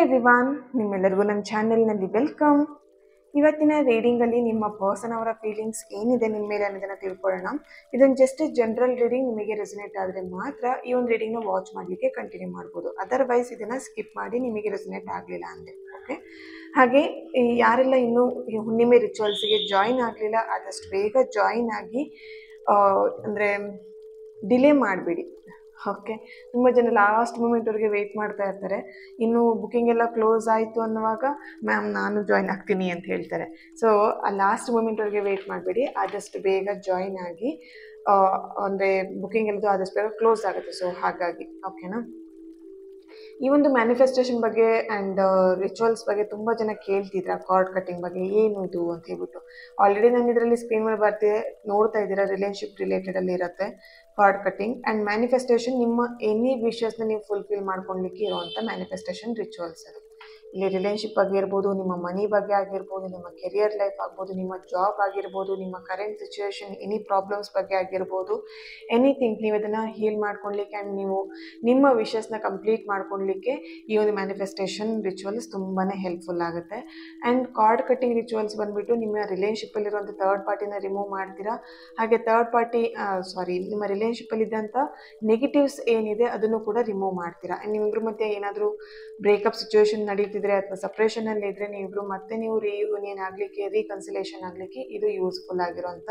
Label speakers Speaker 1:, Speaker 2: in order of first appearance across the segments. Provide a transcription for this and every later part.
Speaker 1: Everyone, ನಿಮ್ಮೆಲ್ಲರಿಗೂ ನನ್ನ ಚಾನೆಲ್ನಲ್ಲಿ ವೆಲ್ಕಮ್. ಇವತ್ತಿನ ರೀಡಿಂಗಲ್ಲಿ ನಿಮ್ಮ ಪರ್ಸನ್ ಅವರ ಫೀಲಿಂಗ್ಸ್ ಏನಿದೆ ನಿಮ್ಮ ಮೇಲೆ ಅನ್ನೋದನ್ನು ತಿಳ್ಕೊಳ್ಳೋಣ. ಇದನ್ನು ಜಸ್ಟ್ ಜನರಲ್ ರೀಡಿಂಗ್, ನಿಮಗೆ ರೆಸನೇಟ್ ಆದರೆ ಮಾತ್ರ ಈ ಒಂದು ರೀಡಿಂಗ್ನ ವಾಚ್ ಮಾಡಲಿಕ್ಕೆ ಕಂಟಿನ್ಯೂ ಮಾಡ್ಬೋದು. ಅದರ್ವೈಸ್ ಇದನ್ನು ಸ್ಕಿಪ್ ಮಾಡಿ ನಿಮಗೆ ರೆಸನೇಟ್ ಆಗಲಿಲ್ಲ ಅಂದರೆ ಓಕೆ. ಹಾಗೆ ಯಾರೆಲ್ಲ ಇನ್ನೂ ಈ ಹುಣ್ಣಿಮೆ ರಿಚುವಲ್ಸ್ಗೆ ಜಾಯಿನ್ ಆಗಲಿಲ್ಲ, ಆದಷ್ಟು ಬೇಗ ಜಾಯಿನ್ ಆಗಿ, ಅಂದರೆ ಡಿಲೇ ಮಾಡಬೇಡಿ ಓಕೆ. ತುಂಬ ಜನ ಲಾಸ್ಟ್ ಮೂಮೆಂಟ್ವರೆಗೆ ವೆಯ್ಟ್ ಮಾಡ್ತಾ ಇರ್ತಾರೆ. ಇನ್ನು ಬುಕ್ಕಿಂಗ್ ಎಲ್ಲ ಕ್ಲೋಸ್ ಆಯಿತು ಅನ್ನುವಾಗ ಮ್ಯಾಮ್ ನಾನು ಜಾಯ್ನ್ ಆಗ್ತೀನಿ ಅಂತ ಹೇಳ್ತಾರೆ. ಸೊ ಆ ಲಾಸ್ಟ್ ಮೂಮೆಂಟ್ವರೆಗೆ ವೆಯ್ಟ್ ಮಾಡಬೇಡಿ, ಆದಷ್ಟು ಬೇಗ ಜಾಯ್ನ್ ಆಗಿ. ಅಂದರೆ ಬುಕ್ಕಿಂಗ್ ಎಲ್ಲದು ಆದಷ್ಟು ಬೇಗ ಕ್ಲೋಸ್ ಆಗುತ್ತೆ. ಸೊ ಹಾಗಾಗಿ ಓಕೆನಾ. ಈ ಒಂದು ಮ್ಯಾನಿಫೆಸ್ಟೇಷನ್ ಬಗ್ಗೆ ಆ್ಯಂಡ್ ರಿಚುವಲ್ಸ್ ಬಗ್ಗೆ ತುಂಬ ಜನ ಕೇಳ್ತಿದ್ರ, ಕಾರ್ಡ್ ಕಟ್ಟಿಂಗ್ ಬಗ್ಗೆ ಏನು ಇದು ಅಂತ ಹೇಳ್ಬಿಟ್ಟು. ಆಲ್ರೆಡಿ ನಾನು ಇದರಲ್ಲಿ ಸ್ಕ್ರೀನ್ ಮೇಲೆ ಬರ್ತಿದೆ, ನೋಡ್ತಾ ಇದ್ದೀರಾ. ರಿಲೇಷನ್ಶಿಪ್ ರಿಲೇಟೆಡಲ್ಲಿ ಇರುತ್ತೆ ಕಾರ್ಡ್ ಕಟ್ಟಿಂಗ್ ಆ್ಯಂಡ್ ಮ್ಯಾನಿಫೆಸ್ಟೇಷನ್. ನಿಮ್ಮ ಎನಿ ವಿಷಸ್ನ ನೀವು ಫುಲ್ಫಿಲ್ ಮಾಡ್ಕೊಳ್ಲಿಕ್ಕೆ ಇರುವಂಥ ಮ್ಯಾನಿಫೆಸ್ಟೇಷನ್ ರಿಚುವಲ್ಸ್ ಅದು. ಇಲ್ಲಿ ರಿಲೇಷನ್ಶಿಪ್ ಬಗ್ಗೆ ಇರ್ಬೋದು, ನಿಮ್ಮ ಮನಿ ಬಗ್ಗೆ ಆಗಿರ್ಬೋದು, ನಿಮ್ಮ ಕೆರಿಯರ್ ಲೈಫ್ ಆಗ್ಬೋದು, ನಿಮ್ಮ ಜಾಬ್ ಆಗಿರ್ಬೋದು, ನಿಮ್ಮ ಕರೆಂಟ್ ಸಿಚುವೇಶನ್ ಎನಿ ಪ್ರಾಬ್ಲಮ್ಸ್ ಬಗ್ಗೆ ಆಗಿರ್ಬೋದು, ಎನಿಥಿಂಗ್. ನೀವು ಅದನ್ನು ಹೀಲ್ ಮಾಡ್ಕೊಳ್ಲಿಕ್ಕೆ ಆ್ಯಂಡ್ ನೀವು ನಿಮ್ಮ ವಿಷಸ್ನ ಕಂಪ್ಲೀಟ್ ಮಾಡ್ಕೊಳ್ಲಿಕ್ಕೆ ಈ ಒಂದು ಮ್ಯಾನಿಫೆಸ್ಟೇಷನ್ ರಿಚುವಲ್ಸ್ ತುಂಬಾ ಹೆಲ್ಪ್ಫುಲ್ ಆಗುತ್ತೆ. ಆ್ಯಂಡ್ ಕಾರ್ಡ್ ಕಟ್ಟಿಂಗ್ ರಿಚುವಲ್ಸ್ ಬಂದುಬಿಟ್ಟು ನಿಮ್ಮ ರಿಲೇಷನ್ಶಿಪ್ಪಲ್ಲಿರುವಂಥ ಥರ್ಡ್ ಪಾರ್ಟಿನ ರಿಮೂವ್ ಮಾಡ್ತೀರಾ. ಹಾಗೆ ಥರ್ಡ್ ಪಾರ್ಟಿ ನಿಮ್ಮ ರಿಲೇಷನ್ಶಿಪ್ಪಲ್ಲಿದ್ದಂಥ ನೆಗೆಟಿವ್ಸ್ ಏನಿದೆ ಅದನ್ನು ಕೂಡ ರಿಮೂವ್ ಮಾಡ್ತೀರಾ. ಆ್ಯಂಡ್ ನಿಮ್ಮಿಬ್ಬರ ಮಧ್ಯೆ ಏನಾದರೂ ಬ್ರೇಕಪ್ ಸಿಚುವೇಶನ್ ನಡೀತಿದ್ರೆ ಅಥವಾ ಸಪ್ರೇಷನಲ್ಲಿ ಇದ್ದರೆ ನೀವು ರಿಯೂನಿಯನ್ ಆಗಲಿಕ್ಕೆ, ರೀಕನ್ಸಿಲೇಷನ್ ಆಗಲಿಕ್ಕೆ ಇದು ಯೂಸ್ಫುಲ್ ಆಗಿರೋಂಥ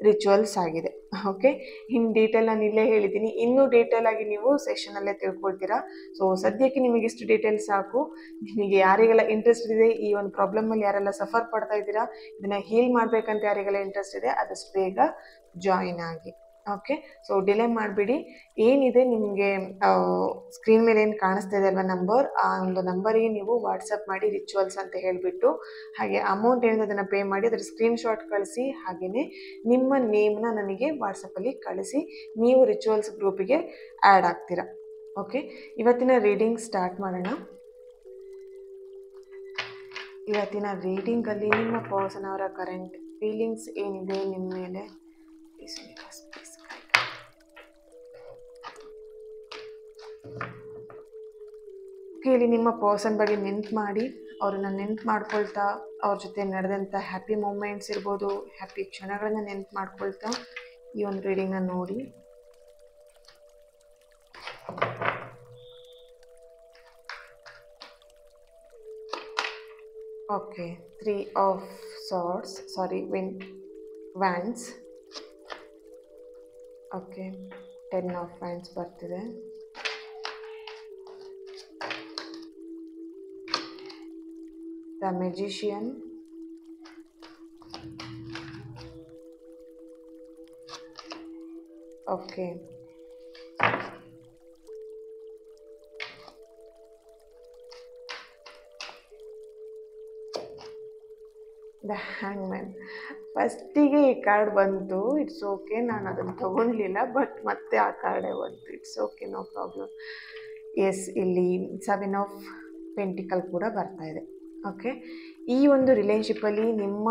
Speaker 1: ರಿಚುವಲ್ಸ್ ಆಗಿದೆ ಓಕೆ. ಇನ್ನು ಡೀಟೇಲ್ ನಾನು ಇಲ್ಲೇ ಹೇಳಿದ್ದೀನಿ, ಇನ್ನೂ ಡೀಟೇಲ್ ಆಗಿ ನೀವು ಸೆಷನಲ್ಲೇ ತಿಳ್ಕೊಳ್ತೀರಾ. ಸೊ ಸದ್ಯಕ್ಕೆ ನಿಮಗೆ ಇಷ್ಟು ಡೀಟೇಲ್ಸ್ ಸಾಕು. ನಿಮಗೆ ಯಾರಿಗೆಲ್ಲ ಇಂಟ್ರೆಸ್ಟ್ ಇದೆ, ಈ ಒಂದು ಪ್ರಾಬ್ಲಮಲ್ಲಿ ಯಾರೆಲ್ಲ ಸಫರ್ ಪಡ್ತಾ ಇದ್ದೀರಾ, ಇದನ್ನು ಹೀಲ್ ಮಾಡಬೇಕಂತ ಯಾರಿಗೆಲ್ಲ ಇಂಟ್ರೆಸ್ಟ್ ಇದೆ, ಆದಷ್ಟು ಬೇಗ ಜಾಯಿನ್ ಆಗಿ ಓಕೆ. ಸೊ ಡಿಲೇ ಮಾಡಿಬಿಡಿ. ಏನಿದೆ ನಿಮಗೆ ಸ್ಕ್ರೀನ್ ಮೇಲೆ ಏನು ಕಾಣಿಸ್ತಾ ಇದೆ ಅಲ್ವಾ ನಂಬರ್, ಆ ಒಂದು ನಂಬರಿಗೆ ನೀವು ವಾಟ್ಸಪ್ ಮಾಡಿ ರಿಚುವಲ್ಸ್ ಅಂತ ಹೇಳಿಬಿಟ್ಟು, ಹಾಗೆ ಅಮೌಂಟ್ ಏನಿದೆ ಅದನ್ನು ಪೇ ಮಾಡಿ ಅದರ ಸ್ಕ್ರೀನ್ಶಾಟ್ ಕಳಿಸಿ. ಹಾಗೆಯೇ ನಿಮ್ಮ ನೇಮ್ನ ನನಗೆ ವಾಟ್ಸಪ್ಪಲ್ಲಿ ಕಳಿಸಿ, ನೀವು ರಿಚುವಲ್ಸ್ ಗ್ರೂಪಿಗೆ ಆ್ಯಡ್ ಆಗ್ತೀರಾ ಓಕೆ. ಇವತ್ತಿನ ರೀಡಿಂಗ್ ಸ್ಟಾರ್ಟ್ ಮಾಡೋಣ. ಇವತ್ತಿನ ರೀಡಿಂಗಲ್ಲಿ ನಿಮ್ಮ ಪರ್ಸನ್ ಅವರ ಕರೆಂಟ್ ಫೀಲಿಂಗ್ಸ್ ಏನಿದೆ ನಿಮ್ಮ ಮೇಲೆ, ಇಲ್ಲಿ ನಿಮ್ಮ ಪರ್ಸನ್ ಬಗ್ಗೆ ನೆನ್ಪು ಮಾಡಿ, ಅವ್ರನ್ನ ನೆನ್ಪು ಮಾಡ್ಕೊಳ್ತಾ, ಅವ್ರ ಜೊತೆ ನಡೆದಂಥ ಹ್ಯಾಪಿ ಮೂಮೆಂಟ್ಸ್ ಇರ್ಬೋದು, ಹ್ಯಾಪಿ ಕ್ಷಣಗಳನ್ನ ನೆನ್ಪು ಮಾಡ್ಕೊಳ್ತಾ ಈ ಒಂದು ರೀಡಿಂಗ್ನ ನೋಡಿ. Okay, 3 of swords, wands. Okay, 10 of wands ಬರ್ತಿದೆ. The magician, okay. ದ ಹ್ಯಾಂಗ್ಮ್ಯಾನ್. ಫಸ್ಟಿಗೆ ಈ ಕಾರ್ಡ್ ಬಂತು, ಇಟ್ಸ್ ಓಕೆ, ನಾನು ಅದನ್ನು ತೊಗೊಳ್ಲಿಲ್ಲ, ಬಟ್ ಮತ್ತೆ ಆ ಕಾರ್ಡೇ ಬಂತು. It's okay, no problem. Yes, ಇಲ್ಲಿ 7 of Pentacles ಕೂಡ ಬರ್ತಾ ಇದೆ ಓಕೆ. ಈ ಒಂದು ರಿಲೇಷನ್ಶಿಪ್ಪಲ್ಲಿ ನಿಮ್ಮ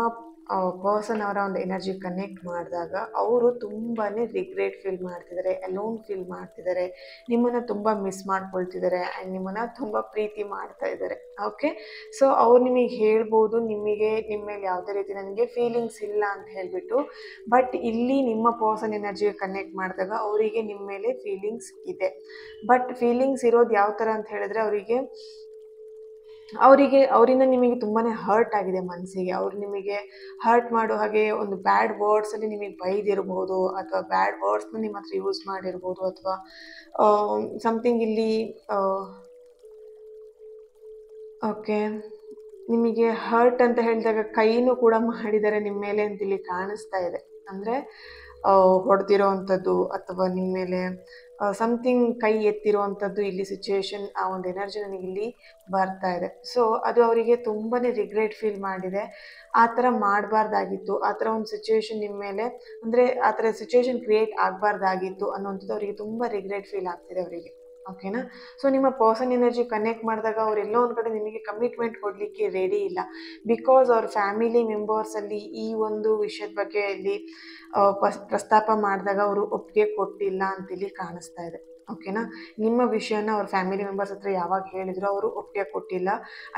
Speaker 1: ಪರ್ಸನ್ ಅವರ ಒಂದು ಎನರ್ಜಿ ಕನೆಕ್ಟ್ ಮಾಡಿದಾಗ ಅವರು ತುಂಬಾ ರಿಗ್ರೆಟ್ ಫೀಲ್ ಮಾಡ್ತಿದ್ದಾರೆ, ಅಲೋನ್ ಫೀಲ್ ಮಾಡ್ತಿದ್ದಾರೆ, ನಿಮ್ಮನ್ನು ತುಂಬ ಮಿಸ್ ಮಾಡ್ಕೊಳ್ತಿದ್ದಾರೆ ಆ್ಯಂಡ್ ನಿಮ್ಮನ್ನು ತುಂಬ ಪ್ರೀತಿ ಮಾಡ್ತಾ ಇದ್ದಾರೆ ಓಕೆ. ಸೊ ಅವ್ರು ನಿಮಗೆ ಹೇಳ್ಬೋದು, ನಿಮ್ಮ ಮೇಲೆ ಯಾವುದೇ ರೀತಿ ನನಗೆ ಫೀಲಿಂಗ್ಸ್ ಇಲ್ಲ ಅಂತ ಹೇಳಿಬಿಟ್ಟು. ಬಟ್ ಇಲ್ಲಿ ನಿಮ್ಮ ಪರ್ಸನ್ ಎನರ್ಜಿಗೆ ಕನೆಕ್ಟ್ ಮಾಡಿದಾಗ ಅವರಿಗೆ ನಿಮ್ಮ ಮೇಲೆ ಫೀಲಿಂಗ್ಸ್ ಇದೆ. ಬಟ್ ಫೀಲಿಂಗ್ಸ್ ಇರೋದು ಯಾವ ಥರ ಅಂತ ಹೇಳಿದ್ರೆ, ಅವರಿಂದ ನಿಮಗೆ ತುಂಬಾ ಹರ್ಟ್ ಆಗಿದೆ ಮನಸ್ಸಿಗೆ. ಅವ್ರು ನಿಮಗೆ ಹರ್ಟ್ ಮಾಡೋ ಹಾಗೆ ಒಂದು ಬ್ಯಾಡ್ ವರ್ಡ್ಸಲ್ಲಿ ನಿಮಗೆ ಬೈದಿರ್ಬೋದು, ಅಥವಾ ಬ್ಯಾಡ್ ವರ್ಡ್ಸ್ನ ನಿಮ್ಮ ಹತ್ರ ಯೂಸ್ ಮಾಡಿರ್ಬೋದು, ಅಥವಾ ಸಮಥಿಂಗ್ ಇಲ್ಲಿ ಓಕೆ. ನಿಮಗೆ ಹರ್ಟ್ ಅಂತ ಹೇಳಿದಾಗ ಕೈನೂ ಕೂಡ ಮಾಡಿದ್ದಾರೆ ನಿಮ್ಮ ಮೇಲೆ ಅಂತ ಇಲ್ಲಿ ಕಾಣಿಸ್ತಾ ಇದೆ. ಅಂದರೆ ಹೊಡೆದಿರೋ ಅಂಥದ್ದು ಅಥವಾ ನಿಮ್ಮ ಮೇಲೆ ಸಮಥಿಂಗ್ ಕೈ ಎತ್ತಿರೋ ಅಂಥದ್ದು ಇಲ್ಲಿ ಸಿಚುವೇಶನ್, ಆ ಒಂದು ಎನರ್ಜಿ ನನಗಿಲ್ಲಿ ಬರ್ತಾ ಇದೆ. ಸೊ ಅದು ಅವರಿಗೆ ತುಂಬಾ ರಿಗ್ರೆಟ್ ಫೀಲ್ ಮಾಡಿದೆ. ಆ ಥರ ಮಾಡಬಾರ್ದಾಗಿತ್ತು, ಆ ಥರ ಒಂದು ಸಿಚುವೇಶನ್ ನಿಮ್ಮ ಮೇಲೆ, ಅಂದರೆ ಆ ಥರ ಸಿಚುವೇಶನ್ ಕ್ರಿಯೇಟ್ ಆಗಬಾರ್ದಾಗಿತ್ತು ಅನ್ನೋಂಥದ್ದು ಅವರಿಗೆ ತುಂಬ ರಿಗ್ರೆಟ್ ಫೀಲ್ ಆಗ್ತಿದೆ ಅವರಿಗೆ ಓಕೆನಾ. ಸೊ ನಿಮ್ಮ ಪರ್ಸನ್ ಎನರ್ಜಿ ಕನೆಕ್ಟ್ ಮಾಡಿದಾಗ ಅವರೆಲ್ಲೋ ಒಂದು ಕಡೆ ನಿಮಗೆ ಕಮಿಟ್ಮೆಂಟ್ ಕೊಡಲಿಕ್ಕೆ ರೆಡಿ ಇಲ್ಲ. ಬಿಕಾಸ್ ಅವ್ರ ಫ್ಯಾಮಿಲಿ ಮೆಂಬರ್ಸಲ್ಲಿ ಈ ಒಂದು ವಿಷಯದ ಬಗ್ಗೆ ಇಲ್ಲಿ ಪ್ರಸ್ತಾಪ ಮಾಡಿದಾಗ ಅವರು ಒಪ್ಪಿಗೆ ಕೊಟ್ಟಿಲ್ಲ ಅಂತೇಳಿ ಕಾಣಿಸ್ತಾ ಇದೆ ಓಕೆನಾ. ನಿಮ್ಮ ವಿಷಯನ ಅವ್ರ ಫ್ಯಾಮಿಲಿ ಮೆಂಬರ್ಸ್ ಹತ್ರ ಯಾವಾಗ ಹೇಳಿದ್ರು ಅವರು ಒಪ್ಪಿಗೆ ಕೊಟ್ಟಿಲ್ಲ.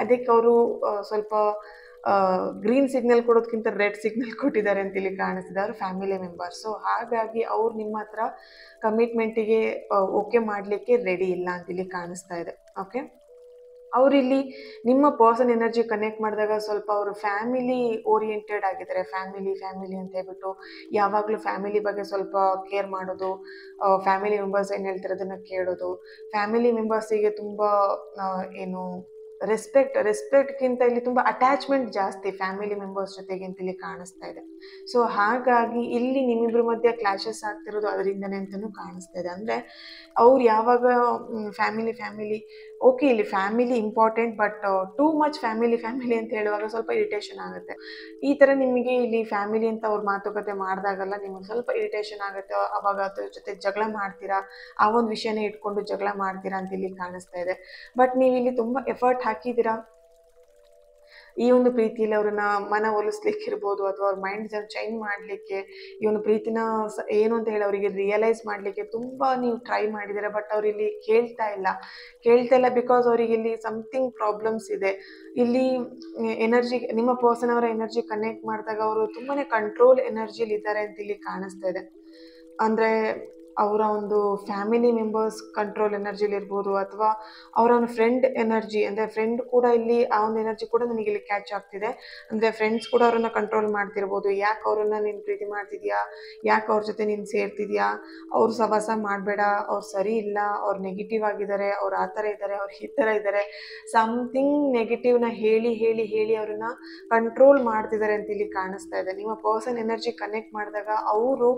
Speaker 1: ಅದಕ್ಕೆ ಅವರು ಸ್ವಲ್ಪ ಗ್ರೀನ್ ಸಿಗ್ನಲ್ ಕೊಡೋದಕ್ಕಿಂತ ರೆಡ್ ಸಿಗ್ನಲ್ ಕೊಟ್ಟಿದ್ದಾರೆ ಅಂತ ಇಲ್ಲಿ ಕಾಣಿಸ್ತಿದೆ ಅವ್ರ ಫ್ಯಾಮಿಲಿ ಮೆಂಬರ್ಸು. ಹಾಗಾಗಿ ಅವ್ರು ನಿಮ್ಮ ಹತ್ರ ಕಮಿಟ್ಮೆಂಟಿಗೆ ಓಕೆ ಮಾಡಲಿಕ್ಕೆ ರೆಡಿ ಇಲ್ಲ ಅಂತ ಇಲ್ಲಿ ಕಾಣಿಸ್ತಾ ಇದೆ. ಓಕೆ, ಅವರಿಲ್ಲಿ ನಿಮ್ಮ ಪರ್ಸನ್ ಎನರ್ಜಿ ಕನೆಕ್ಟ್ ಮಾಡಿದಾಗ ಸ್ವಲ್ಪ ಅವರು ಫ್ಯಾಮಿಲಿ ಓರಿಯೆಂಟೆಡ್ ಆಗಿದ್ದಾರೆ. ಫ್ಯಾಮಿಲಿ ಫ್ಯಾಮಿಲಿ ಅಂತ ಹೇಳ್ಬಿಟ್ಟು ಯಾವಾಗಲೂ ಫ್ಯಾಮಿಲಿ ಬಗ್ಗೆ ಸ್ವಲ್ಪ ಕೇರ್ ಮಾಡೋದು, ಫ್ಯಾಮಿಲಿ ಮೆಂಬರ್ಸ್ ಏನು ಹೇಳ್ತಾರೆ ಅದನ್ನು ಕೇಳೋದು, ಫ್ಯಾಮಿಲಿ ಮೆಂಬರ್ಸಿಗೆ ತುಂಬ ಏನು ರೆಸ್ಪೆಕ್ಟ್ಗಿಂತ ಇಲ್ಲಿ ತುಂಬ ಅಟ್ಯಾಚ್ಮೆಂಟ್ ಜಾಸ್ತಿ ಫ್ಯಾಮಿಲಿ ಮೆಂಬರ್ಸ್ ಜೊತೆಗೆ ಅಂತ ಇಲ್ಲಿ ಕಾಣಿಸ್ತಾ ಇದೆ. ಸೊ ಹಾಗಾಗಿ ಇಲ್ಲಿ ನಿಮ್ಮಿಬ್ಬರ ಮಧ್ಯೆ ಕ್ಲಾಶಸ್ ಆಗ್ತಿರೋದು ಅದರಿಂದನೇ ಅಂತಲೂ ಕಾಣಿಸ್ತಾ ಇದೆ. ಅಂದರೆ ಅವ್ರು ಯಾವಾಗ ಫ್ಯಾಮಿಲಿ ಓಕೆ, ಇಲ್ಲಿ family important, but too much family ಅಂತ ಹೇಳುವಾಗ ಸ್ವಲ್ಪ ಇರಿಟೇಷನ್ ಆಗುತ್ತೆ. ಈ ಥರ ನಿಮಗೆ ಇಲ್ಲಿ ಫ್ಯಾಮಿಲಿ ಅಂತ ಅವ್ರು ಮಾತುಕತೆ ಮಾಡಿದಾಗಲ್ಲ ನಿಮಗೆ ಸ್ವಲ್ಪ ಇರಿಟೇಷನ್ ಆಗುತ್ತೆ. ಅವಾಗ ಅದ್ರ ಜೊತೆ ಜಗಳ ಮಾಡ್ತೀರಾ, ಆ ಒಂದು ವಿಷಯನೇ ಇಟ್ಕೊಂಡು ಜಗಳ ಮಾಡ್ತೀರಾ ಅಂತ ಇಲ್ಲಿ ಕಾಣಿಸ್ತಾ ಇದೆ. ಬಟ್ ನೀವು ಇಲ್ಲಿ ತುಂಬ ಎಫರ್ಟ್ ಹಾಕಿದ್ದೀರಾ ಈ ಒಂದು ಪ್ರೀತಿಯಲ್ಲಿ ಅವ್ರನ್ನ ಮನ ಒಲಿಸ್ಲಿಕ್ಕಿರ್ಬೋದು, ಅಥವಾ ಅವ್ರ ಮೈಂಡ್ ಚೇಂಜ್ ಮಾಡಲಿಕ್ಕೆ, ಈ ಒಂದು ಪ್ರೀತಿನ ಏನು ಅಂತ ಹೇಳಿ ಅವರಿಗೆ ರಿಯಲೈಸ್ ಮಾಡಲಿಕ್ಕೆ ತುಂಬ ನೀವು ಟ್ರೈ ಮಾಡಿದ್ದೀರಾ. ಬಟ್ ಅವ್ರು ಇಲ್ಲಿ ಕೇಳ್ತಾ ಇಲ್ಲ ಬಿಕಾಸ್ ಅವರಿಗೆ ಇಲ್ಲಿ ಸಮಥಿಂಗ್ ಪ್ರಾಬ್ಲಮ್ಸ್ ಇದೆ. ಇಲ್ಲಿ ಎನರ್ಜಿ, ನಿಮ್ಮ ಪರ್ಸನ್ ಅವರ ಎನರ್ಜಿ ಕನೆಕ್ಟ್ ಮಾಡಿದಾಗ ಅವರು ತುಂಬಾ ಕಂಟ್ರೋಲ್ ಎನರ್ಜಿಲಿ ಇದ್ದಾರೆ ಅಂತ ಇಲ್ಲಿ ಕಾಣಿಸ್ತಾ ಇದೆ. ಅಂದರೆ ಅವರ ಒಂದು ಫ್ಯಾಮಿಲಿ ಮೆಂಬರ್ಸ್ ಕಂಟ್ರೋಲ್ ಎನರ್ಜಿಲಿ ಇರ್ಬೋದು, ಅಥವಾ ಅವರ ಒಂದು ಫ್ರೆಂಡ್ ಎನರ್ಜಿ, ಅಂದರೆ ಫ್ರೆಂಡ್ ಕೂಡ ಇಲ್ಲಿ ಆ ಒಂದು ಎನರ್ಜಿ ಕೂಡ ನನಗೆ ಇಲ್ಲಿ ಕ್ಯಾಚ್ ಆಗ್ತಿದೆ. ಅಂದರೆ ಫ್ರೆಂಡ್ಸ್ ಕೂಡ ಅವರನ್ನ ಕಂಟ್ರೋಲ್ ಮಾಡ್ತಿರ್ಬೋದು. ಯಾಕೆ ಅವರನ್ನ ನೀನು ಪ್ರೀತಿ ಮಾಡ್ತಿದ್ಯಾ, ಯಾಕೆ ಅವ್ರ ಜೊತೆ ನೀನು ಸೇರ್ತಿದ್ಯಾ, ಅವ್ರು ಸವಾಸ ಮಾಡಬೇಡ, ಅವ್ರು ಸರಿ ಇಲ್ಲ, ಅವ್ರು ನೆಗೆಟಿವ್ ಆಗಿದ್ದಾರೆ, ಅವ್ರು ಆ ಥರ ಇದ್ದಾರೆ, ಅವ್ರು ಈ ಥರ ಇದ್ದಾರೆ, ಸಮಥಿಂಗ್ ನೆಗೆಟಿವ್ನ ಹೇಳಿ ಹೇಳಿ ಹೇಳಿ ಅವ್ರನ್ನ ಕಂಟ್ರೋಲ್ ಮಾಡ್ತಿದ್ದಾರೆ ಅಂತ ಇಲ್ಲಿ ಕಾಣಿಸ್ತಾ ಇದೆ. ನಿಮ್ಮ ಪರ್ಸನ್ ಎನರ್ಜಿ ಕನೆಕ್ಟ್ ಮಾಡಿದಾಗ ಅವರು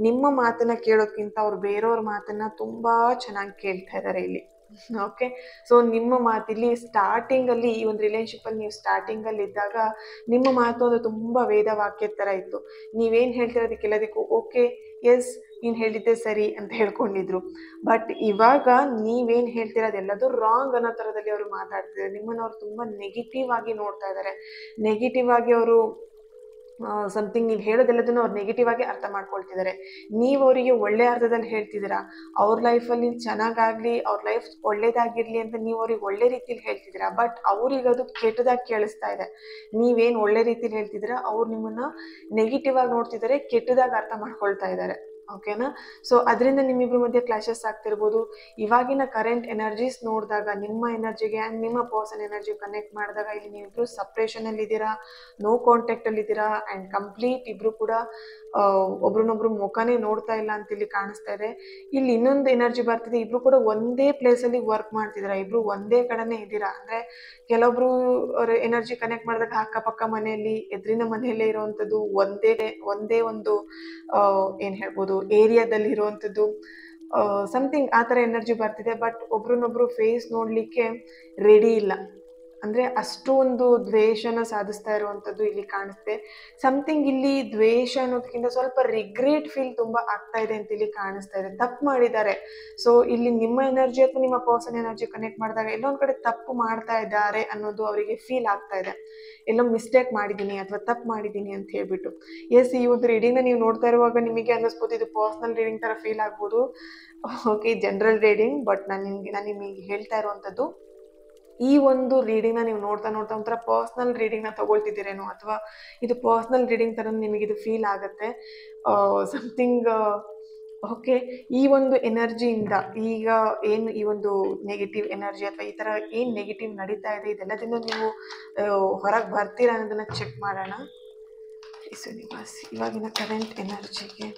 Speaker 1: ನಿಮ್ಮ ಮಾತನ್ನ ಕೇಳೋದ್ಕಿಂತ ಅವ್ರು ಬೇರೆಯವ್ರ ಮಾತನ್ನ ತುಂಬಾ ಚೆನ್ನಾಗಿ ಕೇಳ್ತಾ ಇದ್ದಾರೆ ಇಲ್ಲಿ. ಓಕೆ, ಸೊ ನಿಮ್ಮ ಮಾತಿಲ್ಲಿ ಸ್ಟಾರ್ಟಿಂಗಲ್ಲಿ ಈ ಒಂದು ರಿಲೇಶನ್ಶಿಪ್ಪಲ್ಲಿ ನೀವು ಸ್ಟಾರ್ಟಿಂಗಲ್ಲಿ ಇದ್ದಾಗ ನಿಮ್ಮ ಮಾತು ಒಂದು ತುಂಬ ವೇದವಾಕ್ಯದ ಥರ ಇತ್ತು. ನೀವೇನು ಹೇಳ್ತಿರೋದಕ್ಕೆಲ್ಲದಕ್ಕೂ ಓಕೆ, ಎಸ್ ನೀನು ಹೇಳಿದ್ದೆ ಸರಿ ಅಂತ ಹೇಳ್ಕೊಂಡಿದ್ರು. ಬಟ್ ಇವಾಗ ನೀವೇನು ಹೇಳ್ತಿರೋದೆಲ್ಲದು ರಾಂಗ್ ಅನ್ನೋ ಥರದಲ್ಲಿ ಅವರು ಮಾತಾಡ್ತಿದ್ದಾರೆ. ನಿಮ್ಮನ್ನು ಅವ್ರು ತುಂಬ ನೆಗೆಟಿವ್ ಆಗಿ ನೋಡ್ತಾ ಇದ್ದಾರೆ. ನೆಗೆಟಿವ್ ಆಗಿ ಅವರು ಸಮಥಿಂಗ್ ನೀವು ಹೇಳೋದೆಲ್ಲದನ್ನು ಅವ್ರು ನೆಗೆಟಿವ್ ಆಗಿ ಅರ್ಥ ಮಾಡ್ಕೊಳ್ತಿದ್ದಾರೆ. ನೀವು ಅವರಿಗೆ ಒಳ್ಳೆ ಅರ್ಥದಲ್ಲಿ ಹೇಳ್ತಿದ್ದೀರಾ, ಅವ್ರ ಲೈಫಲ್ಲಿ ಚೆನ್ನಾಗಾಗಲಿ, ಅವ್ರ ಲೈಫ್ ಒಳ್ಳೇದಾಗಿರಲಿ ಅಂತ ನೀವು ಅವ್ರಿಗೆ ಒಳ್ಳೆ ರೀತಿಲಿ ಹೇಳ್ತಿದ್ದೀರಾ. ಬಟ್ ಅವ್ರಿಗೆ ಅದು ಕೆಟ್ಟದಾಗಿ ಕೇಳಿಸ್ತಾ ಇದೆ. ನೀವೇನು ಒಳ್ಳೆ ರೀತಿಲಿ ಹೇಳ್ತಿದ್ದೀರಾ, ಅವ್ರು ನಿಮ್ಮನ್ನು ನೆಗೆಟಿವ್ ಆಗಿ ನೋಡ್ತಿದ್ದಾರೆ, ಕೆಟ್ಟದಾಗಿ ಅರ್ಥ ಮಾಡ್ಕೊಳ್ತಾ ಇದ್ದಾರೆ. ಓಕೆನಾ. ಸೊ ಅದರಿಂದ ನಿಮ್ಮಿಬ್ಬರ ಮಧ್ಯೆ ಕ್ಲಾಶಸ್ ಆಗ್ತಿರ್ಬೋದು. ಇವಾಗಿನ ಕರೆಂಟ್ ಎನರ್ಜೀಸ್ ನೋಡಿದಾಗ ನಿಮ್ಮ ಎನರ್ಜಿಗೆ ಆ್ಯಂಡ್ ನಿಮ್ಮ ಪರ್ಸನ್ ಎನರ್ಜಿ ಕನೆಕ್ಟ್ ಮಾಡಿದಾಗ ಇಲ್ಲಿ ನೀವಿಬ್ಬರು ಸಪ್ರೇಷನಲ್ಲಿ ಇದ್ದೀರಾ, ನೋ ಕಾಂಟ್ಯಾಕ್ಟಲ್ಲಿ ಇದ್ದೀರಾ, ಆ್ಯಂಡ್ ಕಂಪ್ಲೀಟ್ ಇಬ್ಬರು ಕೂಡ ಒಬ್ರನ್ನೊಬ್ರು ಮುಖನೇ ನೋಡ್ತಾ ಇಲ್ಲ ಅಂತ ಇಲ್ಲಿ ಕಾಣಿಸ್ತಾ ಇದೆ. ಇಲ್ಲಿ ಇನ್ನೊಂದು ಎನರ್ಜಿ ಬರ್ತಿದೆ, ಇಬ್ರು ಕೂಡ ಒಂದೇ ಪ್ಲೇಸಲ್ಲಿ ವರ್ಕ್ ಮಾಡ್ತಿದ್ದೀರಾ, ಇಬ್ರು ಒಂದೇ ಕಡೆನೇ ಇದ್ದೀರಾ. ಅಂದರೆ ಕೆಲವೊಬ್ರು ಅವ್ರ ಎನರ್ಜಿ ಕನೆಕ್ಟ್ ಮಾಡಿದಾಗ ಅಕ್ಕಪಕ್ಕ ಮನೆಯಲ್ಲಿ, ಎದುರಿನ ಮನೆಯಲ್ಲೇ ಇರುವಂಥದ್ದು, ಒಂದೇ ಒಂದು ಏನು ಹೇಳ್ಬೋದು ಏರಿಯಾದಲ್ಲಿ ಇರುವಂಥದ್ದು, ಸಮಥಿಂಗ್ ಆ ಥರ ಎನರ್ಜಿ ಬರ್ತಿದೆ. ಬಟ್ ಒಬ್ರನ್ನೊಬ್ರು ಫೇಸ್ ನೋಡಲಿಕ್ಕೆ ರೆಡಿ ಇಲ್ಲ. ಅಂದರೆ ಅಷ್ಟು ಒಂದು ದ್ವೇಷನ ಸಾಧಿಸ್ತಾ ಇರುವಂಥದ್ದು ಇಲ್ಲಿ ಕಾಣಿಸ್ತೆ. ಸಮಥಿಂಗ್ ಇಲ್ಲಿ ದ್ವೇಷ ಅನ್ನೋದಕ್ಕಿಂತ ಸ್ವಲ್ಪ ರಿಗ್ರೆಟ್ ಫೀಲ್ ತುಂಬ ಆಗ್ತಾ ಇದೆ ಅಂತ ಇಲ್ಲಿ ಕಾಣಿಸ್ತಾ ಇದೆ. ತಪ್ಪು ಮಾಡಿದ್ದಾರೆ. ಸೊ ಇಲ್ಲಿ ನಿಮ್ಮ ಎನರ್ಜಿ ಅಥವಾ ನಿಮ್ಮ ಪರ್ಸನ್ ಎನರ್ಜಿ ಕನೆಕ್ಟ್ ಮಾಡಿದಾಗ ಎಲ್ಲೊಂದು ಕಡೆ ತಪ್ಪು ಮಾಡ್ತಾ ಇದ್ದಾರೆ ಅನ್ನೋದು ಅವರಿಗೆ ಫೀಲ್ ಆಗ್ತಾ ಇದೆ. ಎಲ್ಲೋ ಮಿಸ್ಟೇಕ್ ಮಾಡಿದ್ದೀನಿ ಅಥವಾ ತಪ್ಪು ಮಾಡಿದ್ದೀನಿ ಅಂತ ಹೇಳ್ಬಿಟ್ಟು. ಎಸ್, ಈ ಒಂದು ರೀಡಿಂಗ್ನ ನೀವು ನೋಡ್ತಾ ಇರುವಾಗ ನಿಮಗೆ ಅನ್ನಿಸ್ಬೋದು ಇದು ಪರ್ಸ್ನಲ್ ರೀಡಿಂಗ್ ಥರ ಫೀಲ್ ಆಗ್ಬೋದು. Okay, general reading. ಬಟ್ ನಾನು ನಿಮಗೆ ಹೇಳ್ತಾ ಇರುವಂಥದ್ದು, ಈ ಒಂದು ರೀಡಿಂಗ್ನ ನೀವು ನೋಡ್ತಾ ಒಂಥರ ಪರ್ಸ್ನಲ್ ರೀಡಿಂಗ್ನ ತಗೊಳ್ತಿದ್ದೀರೇನೋ, ಅಥವಾ ಇದು ಪರ್ಸ್ನಲ್ ರೀಡಿಂಗ್ ಥರ ನಿಮಗಿದು ಫೀಲ್ ಆಗುತ್ತೆ. ಸಮಥಿಂಗ್ ಓಕೆ, ಈ ಒಂದು ಎನರ್ಜಿಯಿಂದ ಈಗ ಏನು ಈ ಒಂದು ನೆಗೆಟಿವ್ ಎನರ್ಜಿ ಅಥವಾ ಈ ಥರ ಏನು ನೆಗೆಟಿವ್ ನಡೀತಾ ಇದೆ ಇದೆಲ್ಲದಿಂದ ನೀವು ಹೊರಗೆ ಬರ್ತೀರಾ ಅನ್ನೋದನ್ನು ಚೆಕ್ ಮಾಡೋಣ. ಯೂನಿವರ್ಸ್ ಇವಾಗಿನ ಕರೆಂಟ್ ಎನರ್ಜಿಗೆ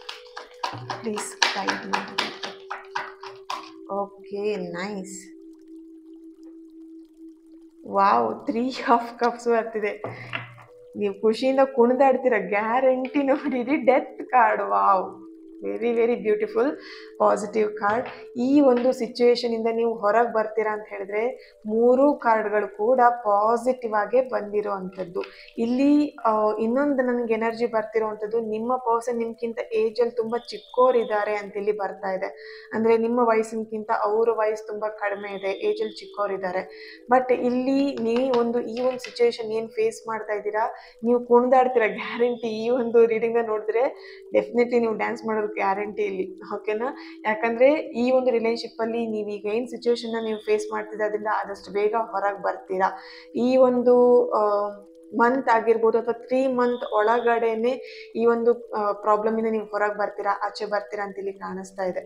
Speaker 1: ಪ್ಲೀಸ್ ಗೈಡ್ ಮಾಡಿ. Okay, nice. Wow, 3 of cups ಬರ್ತಿದೆ. ನೀವು ಖುಷಿಯಿಂದ ಕುಣಿದಾಡ್ತೀರ ಗ್ಯಾರಂಟಿ. ನೋಡಿರಿ, death card. Wow, very very beautiful positive card. ಈ ಒಂದು ಸಿಚುವೇಶನಿಂದ ನೀವು ಹೊರಗೆ ಬರ್ತೀರಾ ಅಂತ ಹೇಳಿದ್ರೆ 3 ಕಾರ್ಡ್ಗಳು ಕೂಡ ಪಾಸಿಟಿವ್ ಆಗೇ ಬಂದಿರೋ ಅಂಥದ್ದು. ಇಲ್ಲಿ ಇನ್ನೊಂದು ನನಗೆ ಎನರ್ಜಿ ಬರ್ತಿರೋವಂಥದ್ದು, ನಿಮ್ಮ ಪರ್ಸನ್ ನಿಮ್ಗಿಂತ ಏಜಲ್ಲಿ ತುಂಬ ಚಿಕ್ಕವರಿದ್ದಾರೆ ಅಂತ ಇಲ್ಲಿ ಬರ್ತಾ ಇದೆ. ಅಂದರೆ ನಿಮ್ಮ ವಯಸ್ಸಿನಕ್ಕಿಂತ ಅವರ ವಯಸ್ಸು ತುಂಬ ಕಡಿಮೆ ಇದೆ, ಏಜಲ್ಲಿ ಚಿಕ್ಕವರಿದ್ದಾರೆ. ಬಟ್ ಇಲ್ಲಿ ಈ ಒಂದು ಸಿಚುವೇಶನ್ ಏನು ಫೇಸ್ ಮಾಡ್ತಾ ಇದ್ದೀರಾ, ನೀವು ಕುಣಿದಾಡ್ತೀರಾ ಗ್ಯಾರಂಟಿ. ಈ ಒಂದು ರೀಡಿಂಗ್ನ ನೋಡಿದ್ರೆ ಡೆಫಿನೆಟ್ಲಿ ನೀವು ಡ್ಯಾನ್ಸ್ ಮಾಡೋದು ಗ್ಯಾರಂಟಿ ಇಲ್ಲಿ, ಓಕೆನಾ. ಯಾಕಂದ್ರೆ ಈ ಒಂದು ರಿಲೇಶನ್ಶಿಪ್ ಅಲ್ಲಿ ನೀವೀಗ ಏನು ಸಿಚುವೇಶನ್ ನೀವು ಫೇಸ್ ಮಾಡ್ತಿದ್ರೆ ಅದರಿಂದ ಆದಷ್ಟು ಬೇಗ ಹೊರಗೆ ಬರ್ತೀರಾ. ಈ ಒಂದು ಮಂತ್ ಆಗಿರ್ಬೋದು ಅಥವಾ 3 ಮಂತ್ ಒಳಗಡೆನೆ ಈ ಒಂದು ಪ್ರಾಬ್ಲಮ್ ಇಂದ ನೀವು ಹೊರಗೆ ಬರ್ತೀರಾ, ಆಚೆ ಬರ್ತೀರಾ ಅಂತ ಇಲ್ಲಿ ಕಾಣಿಸ್ತಾ ಇದೆ.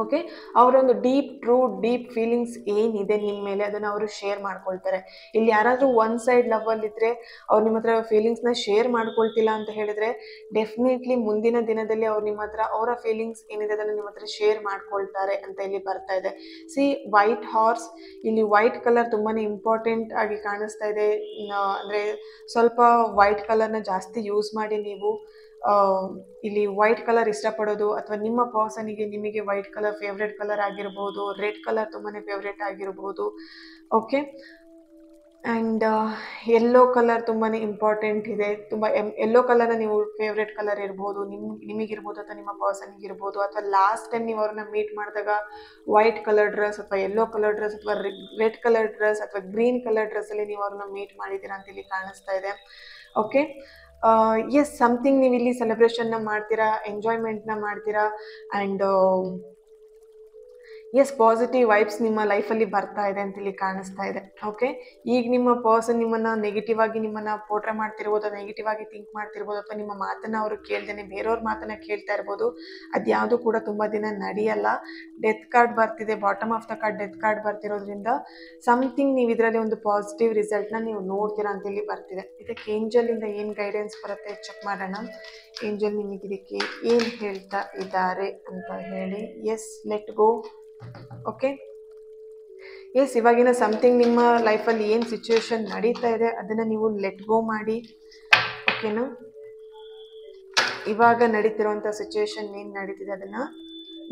Speaker 1: ಓಕೆ, ಅವರೊಂದು ಡೀಪ್ ಫೀಲಿಂಗ್ಸ್ ಏನಿದೆ ನಿಮ್ಮ ಮೇಲೆ ಅದನ್ನು ಅವರು ಶೇರ್ ಮಾಡ್ಕೊಳ್ತಾರೆ. ಇಲ್ಲಿ ಯಾರಾದರೂ ಒನ್ ಸೈಡ್ ಲವಲ್ಲಿ ಇದ್ರೆ ಅವ್ರು ನಿಮ್ಮ ಹತ್ರ ಫೀಲಿಂಗ್ಸ್ನ ಶೇರ್ ಮಾಡ್ಕೊಳ್ತಿಲ್ಲ ಅಂತ ಹೇಳಿದ್ರೆ ಡೆಫಿನೆಟ್ಲಿ ಮುಂದಿನ ದಿನದಲ್ಲಿ ಅವ್ರು ನಿಮ್ಮ ಹತ್ರ ಅವರ ಫೀಲಿಂಗ್ಸ್ ಏನಿದೆ ಅದನ್ನು ನಿಮ್ಮ ಹತ್ರ ಶೇರ್ ಮಾಡ್ಕೊಳ್ತಾರೆ ಅಂತ ಇಲ್ಲಿ ಬರ್ತಾ ಇದೆ. ಸಿ ವೈಟ್ ಹಾರ್ಸ್, ಇಲ್ಲಿ ವೈಟ್ ಕಲರ್ ತುಂಬಾ ಇಂಪಾರ್ಟೆಂಟ್ ಆಗಿ ಕಾಣಿಸ್ತಾ ಇದೆ. ಅಂದರೆ ಸ್ವಲ್ಪ ವೈಟ್ ಕಲರ್ನ ಜಾಸ್ತಿ ಯೂಸ್ ಮಾಡಿ ನೀವು ಇಲ್ಲಿ ವೈಟ್ ಕಲರ್ ಇಷ್ಟಪಡೋದು, ಅಥವಾ ನಿಮ್ಮ ಪರ್ಸನಿಗೆ ನಿಮಗೆ ವೈಟ್ ಕಲರ್ ಫೇವ್ರೆಟ್ ಕಲರ್ ಆಗಿರ್ಬೋದು, ರೆಡ್ ಕಲರ್ ತುಂಬಾ ಫೇವ್ರೆಟ್ ಆಗಿರ್ಬೋದು. ಓಕೆ, ಆ್ಯಂಡ್ ಯೆಲ್ಲೋ ಕಲರ್ ತುಂಬಾ ಇಂಪಾರ್ಟೆಂಟ್ ಇದೆ. ತುಂಬ ಯೆಲ್ಲೋ ಕಲರ್ನ ನೀವು ಫೇವ್ರೆಟ್ ಕಲರ್ ಇರ್ಬೋದು, ನಿಮಗಿರ್ಬೋದು ಅಥವಾ ನಿಮ್ಮ ಪರ್ಸನಿಗಿರ್ಬೋದು, ಅಥವಾ ಲಾಸ್ಟ್ ಟೈಮ್ ನೀವು ಅವ್ರನ್ನ ಮೀಟ್ ಮಾಡಿದಾಗ ವೈಟ್ ಕಲರ್ ಡ್ರೆಸ್ ಅಥವಾ ಯೆಲ್ಲೋ ಕಲರ್ ಡ್ರೆಸ್ ಅಥವಾ ರೆಡ್ ಕಲರ್ ಡ್ರೆಸ್ ಅಥವಾ ಗ್ರೀನ್ ಕಲರ್ ಡ್ರೆಸ್ಸಲ್ಲಿ ನೀವು ಅವ್ರನ್ನ ಮೀಟ್ ಮಾಡಿದ್ದೀರಾ ಅಂತ ಇಲ್ಲಿ ಕಾಣಿಸ್ತಾ ಇದೆ. ಓಕೆ, ಎಸ್, ಸಮಥಿಂಗ್ ನೀವು ಇಲ್ಲಿ ಸೆಲೆಬ್ರೇಷನ್ನ ಮಾಡ್ತೀರಾ, ಎಂಜಾಯ್ಮೆಂಟ್ನ ಮಾಡ್ತೀರಾ, ಆ್ಯಂಡ್ ಎಸ್, ಪಾಸಿಟಿವ್ ವೈಬ್ಸ್ ನಿಮ್ಮ ಲೈಫಲ್ಲಿ ಬರ್ತಾ ಇದೆ ಅಂತ ಇಲ್ಲಿ ಕಾಣಿಸ್ತಾ ಇದೆ. ಓಕೆ, ಈಗ ನಿಮ್ಮ ಪರ್ಸನ್ ನಿಮ್ಮನ್ನು ನೆಗೆಟಿವ್ ಆಗಿ ನಿಮ್ಮನ್ನು ಪೋಟ್ರೆ ಮಾಡ್ತಿರ್ಬೋದು, ನೆಗೆಟಿವ್ ಆಗಿ ಥಿಂಕ್ ಮಾಡ್ತಿರ್ಬೋದು, ಅಥವಾ ನಿಮ್ಮ ಮಾತನ್ನು ಅವರು ಕೇಳ್ದೇನೆ ಬೇರೆಯವ್ರ ಮಾತನ್ನು ಕೇಳ್ತಾ ಇರ್ಬೋದು. ಅದ್ಯಾವುದು ಕೂಡ ತುಂಬ ದಿನ ನಡೆಯಲ್ಲ. ಡೆತ್ ಕಾರ್ಡ್ ಬರ್ತಿದೆ, bottom of the card death card ಬರ್ತಿರೋದ್ರಿಂದ ಸಮಥಿಂಗ್ ನೀವು ಇದರಲ್ಲಿ ಒಂದು ಪಾಸಿಟಿವ್ ರಿಸಲ್ಟ್ನ ನೀವು ನೋಡ್ತೀರಾ ಅಂತ ಇಲ್ಲಿ ಬರ್ತಿದೆ. ಇದಕ್ಕೆ ಏಂಜಲಿಂದ ಏನು ಗೈಡೆನ್ಸ್ ಬರುತ್ತೆ ಚೆಕ್ ಮಾಡೋಣ. ಏಂಜಲ್ ನಿಮಗೆ ಇದಕ್ಕೆ ಏನು ಹೇಳ್ತಾ ಇದ್ದಾರೆ ಅಂತ ಹೇಳಿ. Yes, let go. Okay, yes, ಇವಾಗಿನ ಸಮಥಿಂಗ್ ನಿಮ್ಮ ಲೈಫಲ್ಲಿ ಏನು ಸಿಚುವೇಶನ್ ನಡೀತಾ ಇದೆ ಅದನ್ನು ನೀವು ಲೆಟ್ ಗೋ ಮಾಡಿ. ಓಕೆನಾ, ಇವಾಗ ನಡೀತಿರೋಂಥ ಸಿಚುವೇಶನ್ ಏನು ನಡೀತಿದೆ ಅದನ್ನು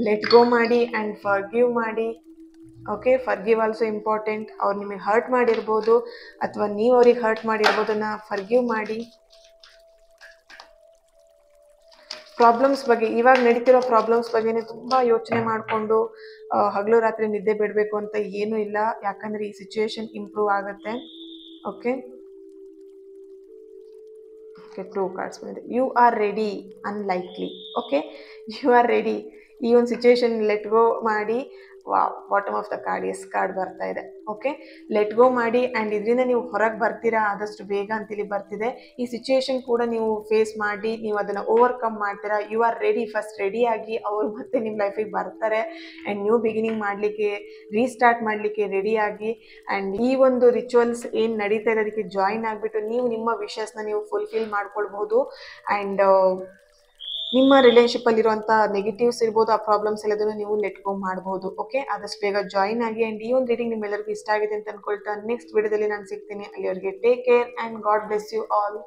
Speaker 1: ಲೆಟ್ ಗೋ ಮಾಡಿ ಆ್ಯಂಡ್ ಫರ್ಗಿವ್ ಮಾಡಿ. Okay, forgive also important. ಅವ್ರು ನಿಮಗೆ ಹರ್ಟ್ ಮಾಡಿರ್ಬೋದು ಅಥವಾ ನೀವು ಅವ್ರಿಗೆ ಹರ್ಟ್ ಮಾಡಿರ್ಬೋದನ್ನು ಫರ್ಗಿವ್ ಮಾಡಿ. ಪ್ರಾಬ್ಲಮ್ಸ್ ಬಗ್ಗೆ, ಇವಾಗ ನಡೀತಿರೋ ಪ್ರಾಬ್ಲಮ್ಸ್ ಬಗ್ಗೆನೇ ತುಂಬ ಯೋಚನೆ ಮಾಡಿಕೊಂಡು ಹಗಲು ರಾತ್ರಿ ನಿದ್ದೆ ಬಿಡಬೇಕು ಅಂತ ಏನೂ ಇಲ್ಲ. ಯಾಕಂದರೆ ಈ ಸಿಚುವೇಶನ್ ಇಂಪ್ರೂವ್ ಆಗುತ್ತೆ. ಓಕೆ, ಟ್ರೂ ಕಾರ್ಡ್ಸ್ ಬಂದಿದೆ. You are ready, unlikely. Okay, you are ready. ಈ ಒಂದು ಸಿಚುವೇಶನ್ ಲೆಟ್ ಗೋ ಮಾಡಿ. Bottom of the card, yes card ಬರ್ತಾ ಇದೆ. ಓಕೆ, ಲೆಟ್ ಗೋ ಮಾಡಿ ಆ್ಯಂಡ್ ಇದರಿಂದ ನೀವು ಹೊರಗೆ ಬರ್ತೀರಾ ಆದಷ್ಟು ಬೇಗ ಅಂತೇಳಿ ಬರ್ತಿದೆ. ಈ ಸಿಚುವೇಶನ್ ಕೂಡ ನೀವು ಫೇಸ್ ಮಾಡಿ ನೀವು ಅದನ್ನು ಓವರ್ಕಮ್ ಮಾಡ್ತೀರಾ. You are ready. ಫಸ್ಟ್ ರೆಡಿಯಾಗಿ ಅವರು ಮತ್ತೆ ನಿಮ್ಮ ಲೈಫಿಗೆ ಬರ್ತಾರೆ ಆ್ಯಂಡ್ ನ್ಯೂ ಬಿಗಿನಿಂಗ್ ಮಾಡಲಿಕ್ಕೆ, ರೀಸ್ಟಾರ್ಟ್ ಮಾಡಲಿಕ್ಕೆ ರೆಡಿಯಾಗಿ. ಆ್ಯಂಡ್ ಈ ಒಂದು ರಿಚುವಲ್ಸ್ ಏನು ನಡೀತಾ ಇದೆ ಅದಕ್ಕೆ ಜಾಯಿನ್ ಆಗಿಬಿಟ್ಟು ನೀವು ನಿಮ್ಮ ವಿಷಸ್ನ ನೀವು ಫುಲ್ಫಿಲ್ ಮಾಡ್ಕೊಳ್ಬೋದು. ಆ್ಯಂಡ್ ನಿಮ್ಮ ರಿಲೇಶನ್ಶಿಪ್ಪಲ್ಲಿರುವಂಥ ನೆಗೆಟಿವ್ಸ್ ಇರ್ಬೋದು, ಆ ಪ್ರಾಬ್ಲಮ್ಸ್ ಎಲ್ಲದನ್ನು ನೀವು ಲೆಟ್ ಗೋ ಮಾಡ್ಬೋದು. ಓಕೆ, ಆದಷ್ಟು ಬೇಗ ಜಾಯಿನ್ ಆಗಿ. ಆ್ಯಂಡ್ ಈ ಒಂದು ರೀಡಿಂಗ್ ನಿಮ್ಮೆಲ್ಲರಿಗೂ ಇಷ್ಟ ಆಗಿದೆ ಅಂತ ಅಂದ್ಕೊಳ್ತಾ ನೆಕ್ಸ್ಟ್ ವಿಡಿಯೋದಲ್ಲಿ ನಾನು ಸಿಗ್ತೀನಿ. ಅಲ್ಲಿವರೆಗೆ take care and God bless you all.